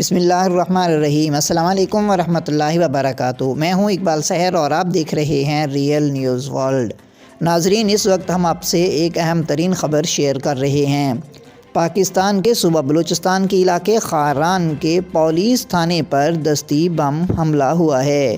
بسم اللہ الرحمن الرحیم۔ السلام علیکم ورحمۃ اللہ وبرکاتہ۔ میں ہوں اقبال سحر اور آپ دیکھ رہے ہیں ریئل نیوز ورلڈ۔ ناظرین، اس وقت ہم آپ سے ایک اہم ترین خبر شیئر کر رہے ہیں۔ پاکستان کے صوبہ بلوچستان کے علاقے خاران کے پولیس تھانے پر دستی بم حملہ ہوا ہے۔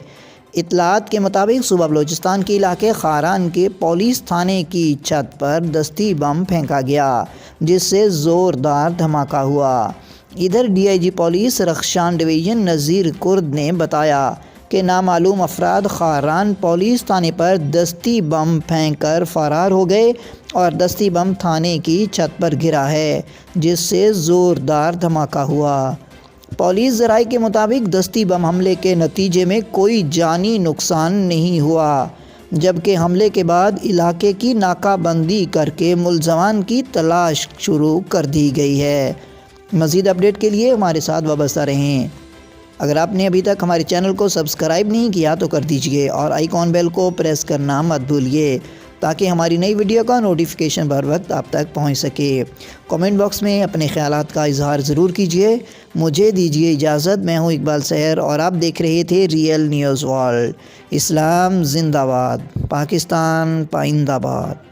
اطلاعات کے مطابق صوبہ بلوچستان کے علاقے خاران کے پولیس تھانے کی چھت پر دستی بم پھینکا گیا، جس سے زوردار دھماکہ ہوا۔ ادھر D I G police Rakhshan division Nazir Kurd نے بتایا کہ نامعلوم افراد خاران پولیس تھانے پر دستی بم پھینک کر فرار ہو گئے اور دستی بم تھانے کی چھت پر گرا ہے، جس سے زوردار دھماکہ ہوا۔ پولیس ذرائع کے مطابق دستی بم حملے کے نتیجے میں کوئی جانی نقصان نہیں ہوا، جبکہ حملے کے بعد علاقے کی ناکہ بندی کر کے ملزمان کی تلاش شروع کر دی گئی ہے۔ مزید اپڈیٹ کے لیے ہمارے ساتھ وابستہ رہیں۔ اگر آپ نے ابھی تک ہمارے چینل کو سبسکرائب نہیں کیا تو کر دیجئے اور آئیکن بیل کو پریس کرنا مت بھولیے تاکہ ہماری نئی ویڈیو کا نوٹیفیکیشن بر وقت آپ تک پہنچ سکے۔ کامنٹ باکس میں اپنے خیالات کا اظہار ضرور کیجئے۔ مجھے دیجئے اجازت۔ میں ہوں اقبال سحر اور آپ دیکھ رہے تھے ریئل نیوز ورلڈ۔ اسلام زندہ باد، پاکستان پائندہ باد۔